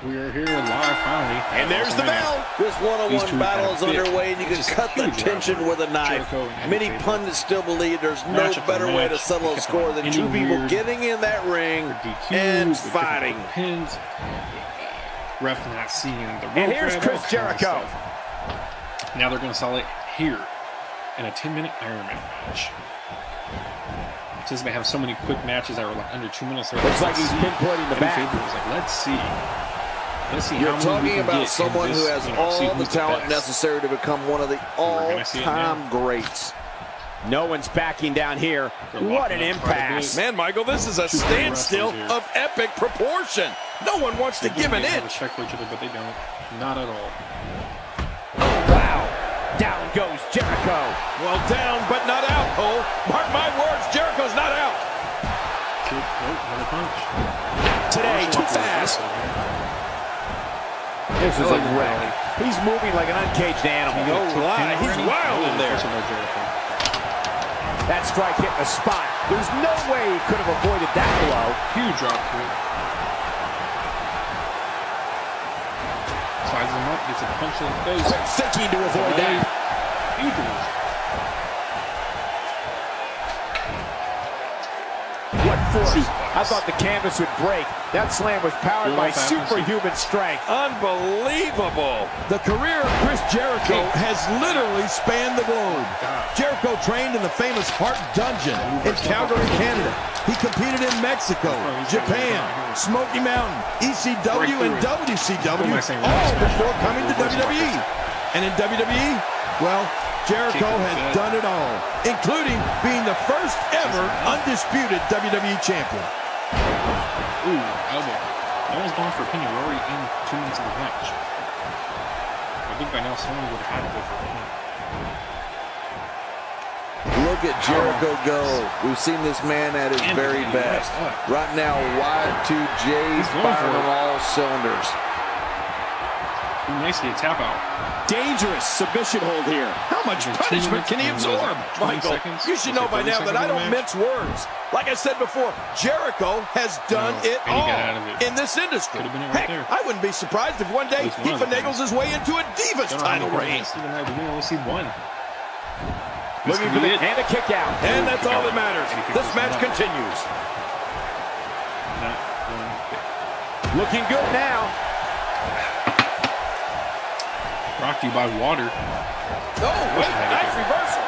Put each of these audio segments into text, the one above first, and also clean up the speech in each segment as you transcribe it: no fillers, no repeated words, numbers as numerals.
We are here live finally. And there's the bell. This one-on-one battle is underway, and you can cut the tension with a knife. Many pundits still believe there's no better way to settle a score than two people getting in that ring and fighting. Pins. Ref not seeing the rope. And here's Chris Jericho. Now they're going to sell it here in a 10-minute Iron Man match. Since they have so many quick matches that are like under 2 minutes. Looks like he's pinpointing the back. Like, let's see. You're talking about someone who has all the talent necessary to become one of the all-time greats. No one's backing down here. What an impasse. Man, Michael, this is a standstill of epic proportion. No one wants to give an inch. Respect for each other, but they don't. Not at all. Oh, wow. Down goes Jericho. Well, down, but not out, Cole. Mark my words, Jericho's not out. Kick, another punch. Today, too fast. This is a wreck. He's moving like an uncaged animal. No lie, he's wild in there. That strike hit the spot. There's no way he could have avoided that blow. Huge drop kick. Sizes him up, gets a punch in the face. Thinking to avoid that. Huge one. What force? I thought the canvas would break. That slam was powered by superhuman strength. Unbelievable. The career of Chris Jericho has literally spanned the globe. Jericho trained in the famous Hart Dungeon in Calgary, Canada. He competed in Mexico, Japan, Smoky Mountain, ECW, and WCW, all before coming to WWE. And in WWE, well, Jericho has done it all, including being the first ever undisputed WWE champion. Ooh, elbow. No one's going for a pin. We're already in 2 minutes of the match. I think by now someone would have had to go for a pin. Look at Jericho go. We've seen this man at his very best. Right now, Y2J's firing on all cylinders. Ooh, nicely a tap out. Dangerous submission hold here. How much punishment can he absorb? Michael, you should know by now that I don't mince words. Like I said before, Jericho has done it all in this industry. Heck, I wouldn't be surprised if one day he finagles his way into a Divas title reign. We only see one. Looking for the and a kick out. And that's all that matters. This match continues. Looking good now. Brought to you by water. Oh, wait, nice reversal.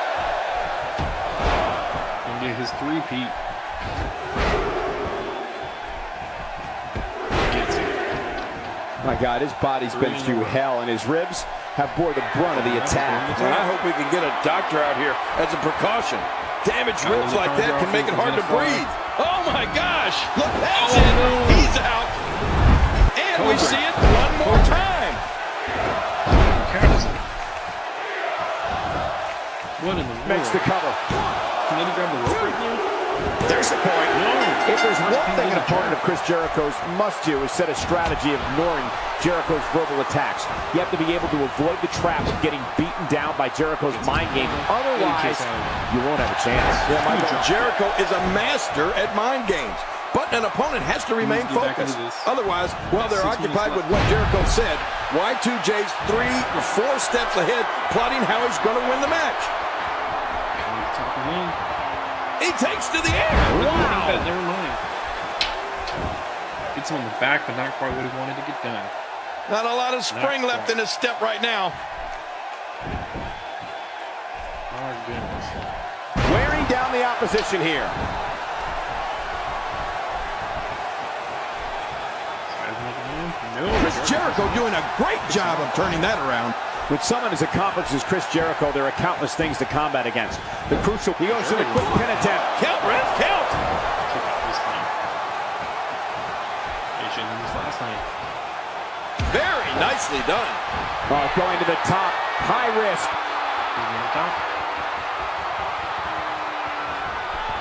And get his three-peat. Gets it. My God, his body's been through hell, and his ribs have bore the brunt of the attack. And I hope we can get a doctor out here as a precaution. Damaged ribs like that can make it hard to breathe. Oh, my gosh. Look, that's it. He's out. And we see it one more time. What in the world? Makes the cover. Can they grab the rope right now? There's the point. No. If there's one thing an opponent of Chris Jericho's must do is set a strategy of ignoring Jericho's verbal attacks. You have to be able to avoid the trap of getting beaten down by Jericho's mind games. Otherwise, you won't have a chance. Yeah, Michael, Jericho is a master at mind games. But an opponent has to remain focused. Otherwise, while they're occupied with what Jericho said, Y2J's 3 or 4 steps ahead, plotting how he's going to win the match. He takes to the air. Wow. Never mind. Gets him on the back, but not quite what he wanted to get done. Not a lot of spring left in his step right now. Oh, goodness. Wearing down the opposition here. Chris Jericho doing a great job of turning that around. With someone as accomplished as Chris Jericho, there are countless things to combat against. The crucial, he goes to the quick pin attempt. Count, Ref, count. Very nicely done. Oh, going to the top, high risk.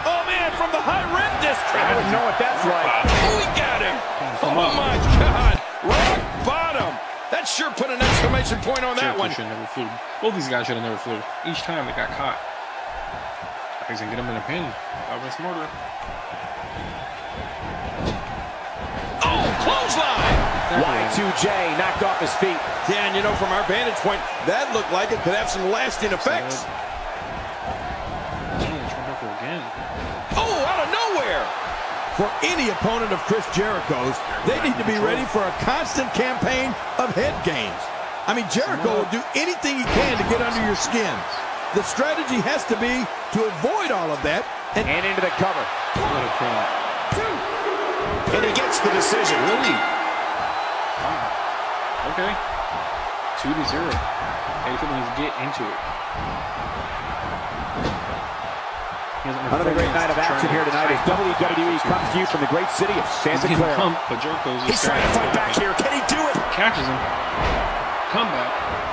Oh man, from the high rim district. I don't know what that's like. Oh, we got him. Oh my God, rock bottom. That sure put an exclamation point on that one. Never flew. Both these guys should have never flew. Each time they got caught. I think they can get him in a pin. That was smarter. Oh, clothesline. Y2J knocked off his feet. Yeah, and you know, from our vantage point, that looked like it could have some lasting effects. Again. Oh, out of nowhere! For any opponent of Chris Jericho's, they need to be ready for a constant campaign of head games. I mean, Jericho will do anything he can to get under your skin. The strategy has to be to avoid all of that. And into the cover. What a pin. And he gets the decision. Really? Wow. Okay. 2-0. Anything to get into it. Another great night of action here tonight as WWE comes to you from the great city of Santa Clara. But Jericho's He's trying to fight back here. Can he do it? Catches him. Comeback.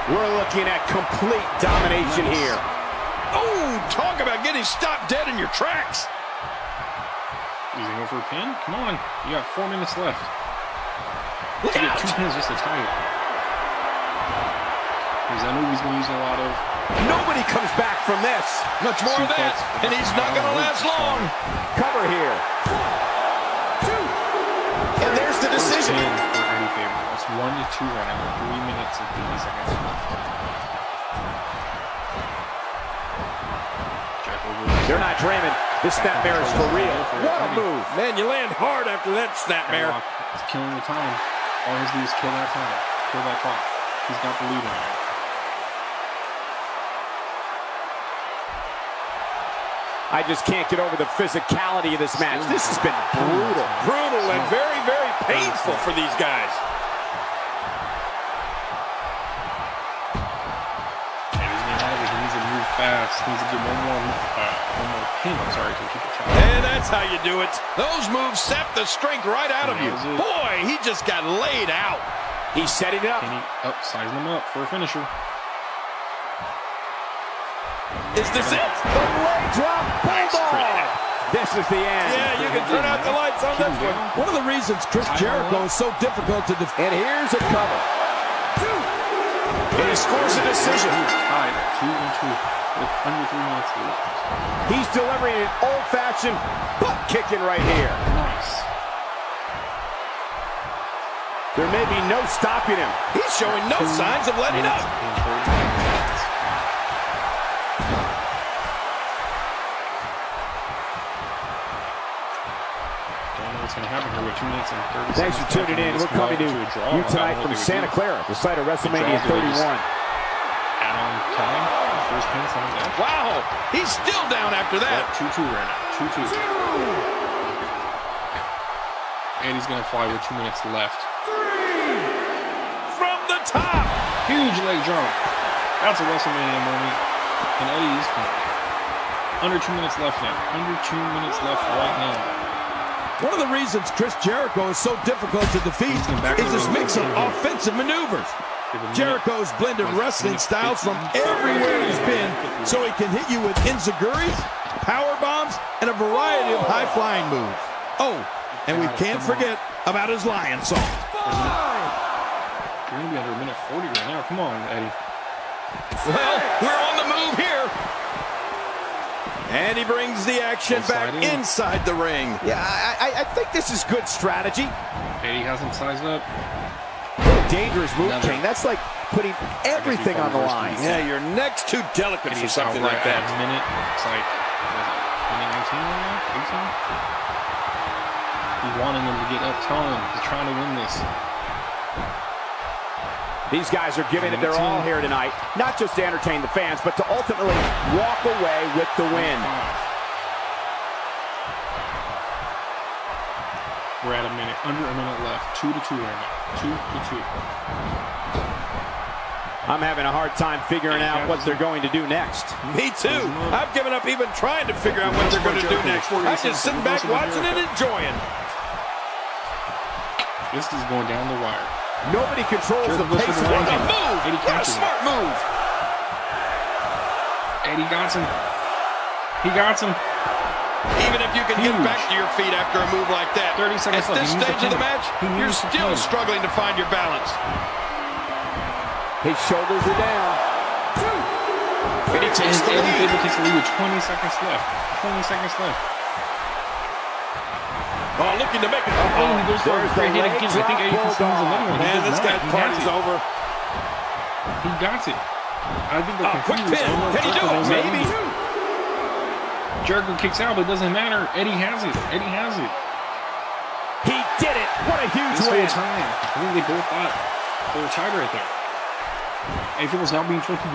We're looking at complete domination here. Oh, talk about getting stopped dead in your tracks. He's going for a pin? Come on. You got 4 minutes left. Look You get out. 2 pins just to tie it. Because I knew he's going to use a lot of... Nobody comes back from this. Much more of that, and he's not going to last long. Cover here. 1, 2. And there's the decision. Pin for Eddie Faber. It's 1-2 right now. 3 minutes and 50 seconds left. They're not dreaming. This snapmare is for real. What a move. Man, you land hard after that snapmare. It's killing the time. All he has to do is kill that time. Kill that clock. He's got the lead right now. I just can't get over the physicality of this match. This has been brutal. Brutal and very, very painful for these guys. And he's getting out of it. He needs to move fast. He needs to get one more pin. I'm sorry, to keep it tight. And that's how you do it. Those moves sap the strength right out of you. Boy, he just got laid out. He's setting it up. Sizing him up for a finisher. Is this it? The leg drop bulldog. This is the end. Yeah, you can turn out the lights on this one. One of the reasons Chris Jericho is so difficult to defend. And here's a cover. And he scores a decision. Tied 2-2 with under 3 minutes left. He's delivering an old-fashioned butt kicking right here. Nice. There may be no stopping him. He's showing no signs of letting up. What's going to happen here with 2 minutes and 30 Thanks for tuning in. We're coming to you tonight from Santa Clara, the site of Wrestlemania 31. Add on time. First pin, something like that. Wow, he's still down after that. 2-2 right now. 2-2. And he's going to fly with 2 minutes left. From the top. Huge leg drop. That's a WrestleMania moment. And Eddie's under 2 minutes left now. Under 2 minutes left right now. One of the reasons Chris Jericho is so difficult to defeat is his mix of offensive maneuvers. Jericho's blended wrestling styles from everywhere he's been, so he can hit you with enziguris, power bombs, and a variety of high-flying moves. Oh, and we can't forget about his lion song. You're going to be under a minute 40 right now. Come on, Eddie. Well, we're on the move here. And he brings the action back inside the ring. Yeah, I think this is good strategy. Eddie has him sized up. What a dangerous move, King. That's like putting everything on the line. Yeah, your neck's too delicate for something like that. A minute. It's like, minute 19 right now? 18? He's wanting him to get up tone. He's trying to win this. These guys are giving it their all here tonight, not just to entertain the fans, but to ultimately walk away with the win. We're at a minute, under a minute left. 2-2 right now. 2-2. I'm having a hard time figuring out what they're going to do next. Me too. I've given up even trying to figure out what they're going to do next. I'm just sitting back watching and enjoying. This is going down the wire. Nobody controls the pace of What a the move! What a smart move! Eddie got him. He got him. Even if you can get back to your feet after a move like that, 30 seconds at this left. stage of the match, you're still struggling to find your balance. His shoulders are down. And he takes the Eddie lead. takes the lead with 20 seconds left. 20 seconds left. Oh, looking to make it. Oh, he goes for a There's great the hit leg again. I think Eddie drop can another one. He Man, does this not. guy's He party's has it. over. He got it. I think they're Quick confused. pin. I don't know if Can he do Jericho it? knows how to Maybe. do it. Jericho kicks out, but it doesn't matter. Eddie has it. Eddie has it. He did it. What a huge This win. whole time, I think they both thought they were tied right there. Eddie was now being 21.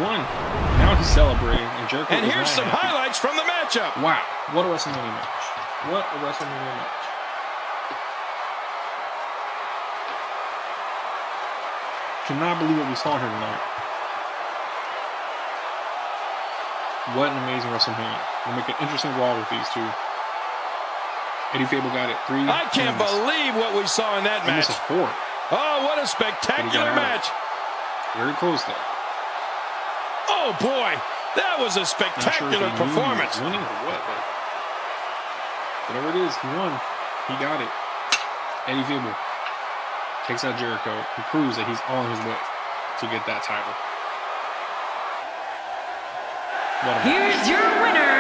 Now he's celebrating, and Jericho And is here's not some happy. highlights from the matchup. Wow, what a WrestleMania match. What a WrestleMania match. Cannot believe what we saw here tonight. What an amazing WrestleMania. We'll make an interesting Raw with these two. Eddie Fable got it. 3 I can't wins. believe what we saw in that He match. misses 4. Oh, what a spectacular out. match. Very close though. Oh, boy. That was a Not sure if spectacular he knew he performance. was winning or what, but whatever it is, he won. He got it. Eddie Fable takes out Jericho and proves that he's on his way to get that title. What a match. Here's your winner,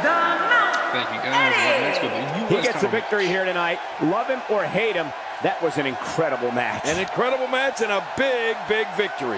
the Mount. Thank you guys. Up next with the He US gets the title victory here tonight. Love him or hate him, that was an incredible match. An incredible match and a big, big victory.